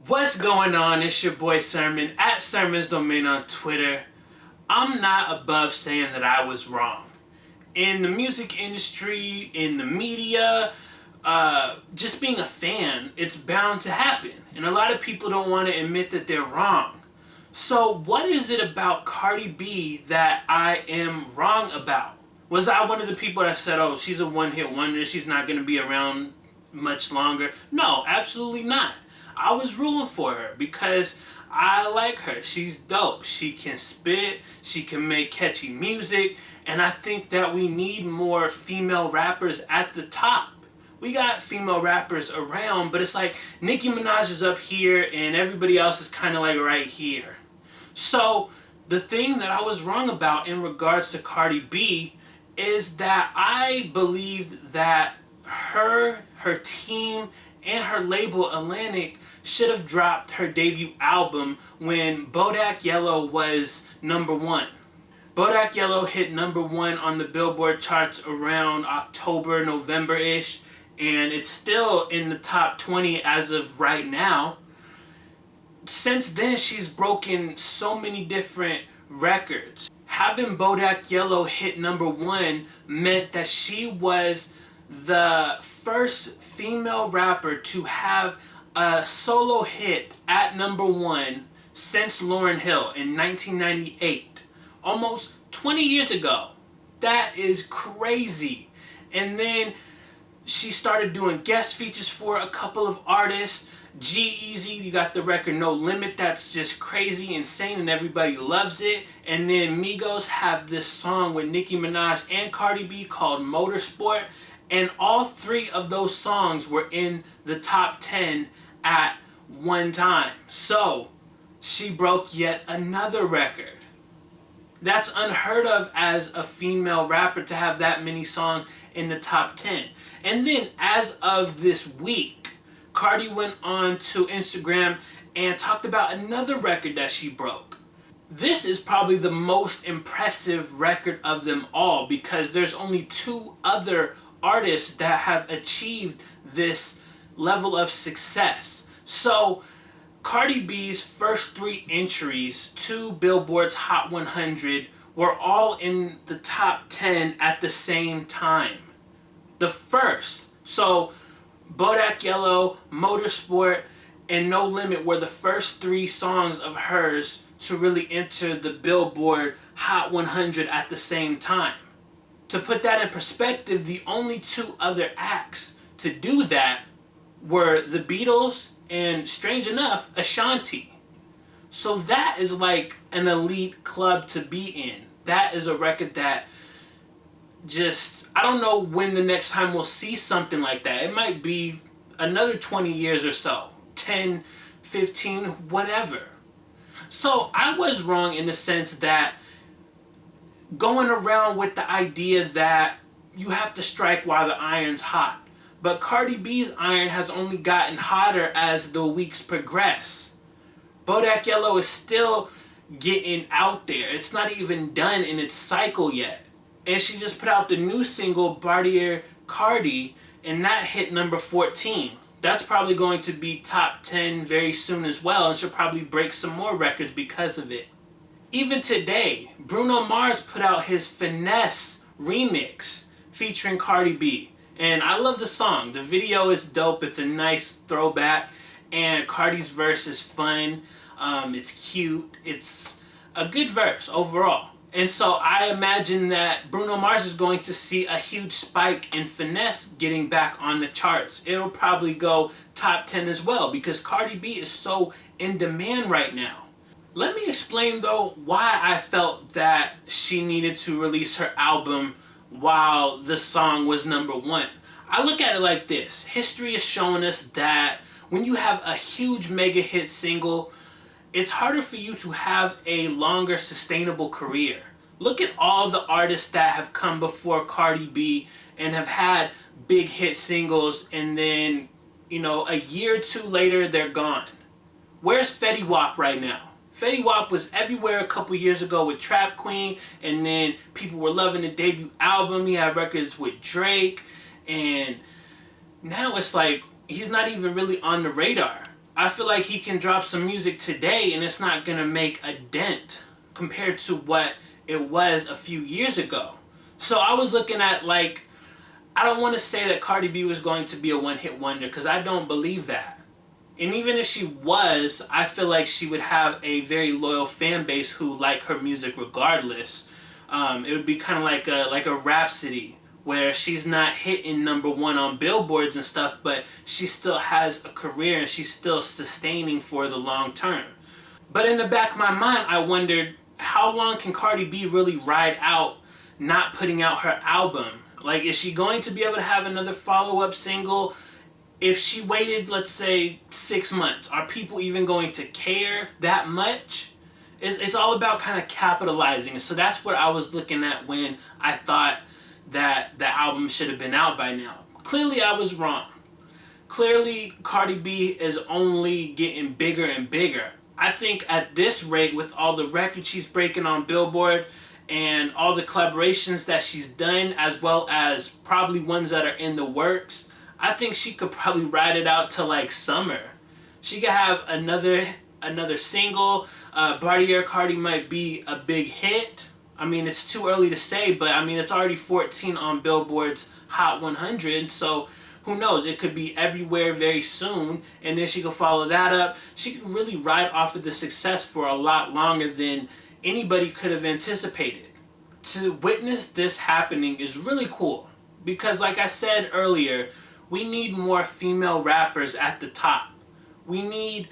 What's going on? It's your boy Sermon at Sermon's Domain on Twitter. I'm not above saying that I was wrong. In the music industry, in the media, just being a fan, it's bound to happen. And a lot of people don't want to admit that they're wrong. So what is it about Cardi B that I am wrong about? Was I one of the people that said, oh, she's a one-hit wonder, she's not going to be around much longer? No, absolutely not. I was rooting for her because I like her. She's dope. She can spit, she can make catchy music, and I think that we need more female rappers at the top. We got female rappers around, but it's like Nicki Minaj is up here and everybody else is kind of like right here. So the thing that I was wrong about in regards to Cardi B is that I believed that her team, and her label Atlantic should have dropped her debut album when Bodak Yellow was #1. Bodak Yellow hit #1 on the Billboard charts around October, November-ish, and it's still in the top 20 as of right now. Since then, she's broken so many different records. Having Bodak Yellow hit #1 meant that she was the first female rapper to have a solo hit at #1 since Lauryn Hill in 1998. Almost 20 years ago. That is crazy. And then she started doing guest features for a couple of artists. G-Eazy, you got the record No Limit, that's just crazy, insane, and everybody loves it. And then Migos have this song with Nicki Minaj and Cardi B called Motorsport, and all three of those songs were in the top 10 at one time. So she broke yet another record. That's unheard of as a female rapper to have that many songs in the top 10. And then as of this week, Cardi went on to Instagram and talked about another record that she broke. This is probably the most impressive record of them all because there's only two other artists that have achieved this level of success. So Cardi B's first 3 entries to Billboard's Hot 100 were all in the top 10 at the same time. The first. So Bodak Yellow, Motorsport, and No Limit were the first 3 songs of hers to really enter the Billboard Hot 100 at the same time. To put that in perspective, the only 2 other acts to do that were the Beatles and, strange enough, Ashanti. So that is like an elite club to be in. That is a record that just, I don't know when the next time we'll see something like that. It might be another 20 years or so, 10, 15, whatever. So I was wrong in the sense that going around with the idea that you have to strike while the iron's hot. But Cardi B's iron has only gotten hotter as the weeks progress. Bodak Yellow is still getting out there. It's not even done in its cycle yet. And she just put out the new single, Bartier Cardi, and that hit #14. That's probably going to be top 10 very soon as well, and she'll probably break some more records because of it. Even today, Bruno Mars put out his Finesse remix featuring Cardi B. And I love the song. The video is dope. It's a nice throwback. And Cardi's verse is fun. It's cute. It's a good verse overall. And so I imagine that Bruno Mars is going to see a huge spike in Finesse getting back on the charts. It'll probably go top 10 as well because Cardi B is so in demand right now. Let me explain though why I felt that she needed to release her album while the song was #1. I look at it like this. History is showing us that when you have a huge mega hit single, it's harder for you to have a longer sustainable career. Look at all the artists that have come before Cardi B and have had big hit singles and then, a year or 2 later, they're gone. Where's Fetty Wap right now? Fetty Wap was everywhere a couple years ago with Trap Queen, and then people were loving the debut album. He had records with Drake, and now it's like he's not even really on the radar. I feel like he can drop some music today and it's not going to make a dent compared to what it was a few years ago. So I was looking at, like, I don't want to say that Cardi B was going to be a one-hit wonder because I don't believe that. And even if she was, I feel like she would have a very loyal fan base who like her music regardless. It would be kind of like a Rhapsody, where she's not hitting #1 on billboards and stuff, but she still has a career and she's still sustaining for the long term. But in the back of my mind, I wondered, how long can Cardi B really ride out not putting out her album? Like, is she going to be able to have another follow-up single? If she waited, let's say, 6 months, are people even going to care that much? It's all about kind of capitalizing. So that's what I was looking at when I thought that the album should have been out by now. Clearly, I was wrong. Clearly, Cardi B is only getting bigger and bigger. I think at this rate, with all the records she's breaking on Billboard and all the collaborations that she's done, as well as probably ones that are in the works, I think she could probably ride it out to like summer. She could have another single. Bartier Cardi might be a big hit. I mean, it's too early to say, but I mean, it's already 14 on Billboard's Hot 100, so who knows? It could be everywhere very soon, and then she could follow that up. She could really ride off of the success for a lot longer than anybody could have anticipated. To witness this happening is really cool, because like I said earlier, we need more female rappers at the top. We need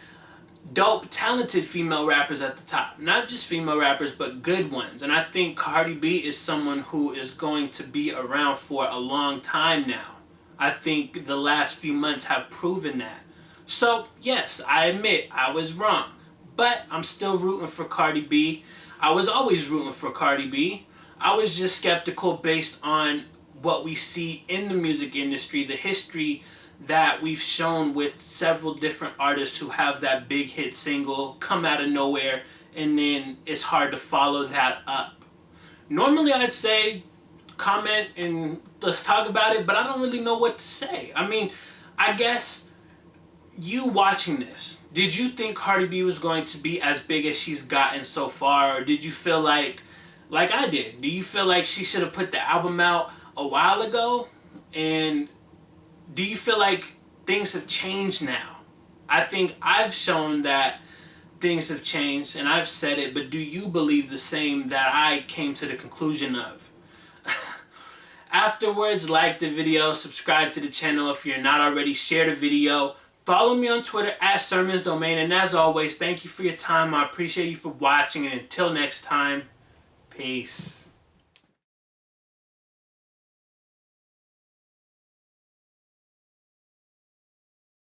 dope, talented female rappers at the top. Not just female rappers, but good ones. And I think Cardi B is someone who is going to be around for a long time now. I think the last few months have proven that. So, yes, I admit I was wrong. But I'm still rooting for Cardi B. I was always rooting for Cardi B. I was just skeptical based on what we see in the music industry, the history that we've shown with several different artists who have that big hit single come out of nowhere, and then it's hard to follow that up. Normally I'd say comment and let's talk about it, but I don't really know what to say. I mean, I guess you watching this, did you think Cardi B was going to be as big as she's gotten so far, or did you feel like I did? Do you feel like she should have put the album out a while ago? And do you feel like things have changed now? I think I've shown that things have changed, and I've said it, but do you believe the same that I came to the conclusion of? Afterwards, like the video, subscribe to the channel if you're not already, share the video, follow me on Twitter @SermonsDomain, and as always, thank you for your time. I appreciate you for watching, and until next time, peace.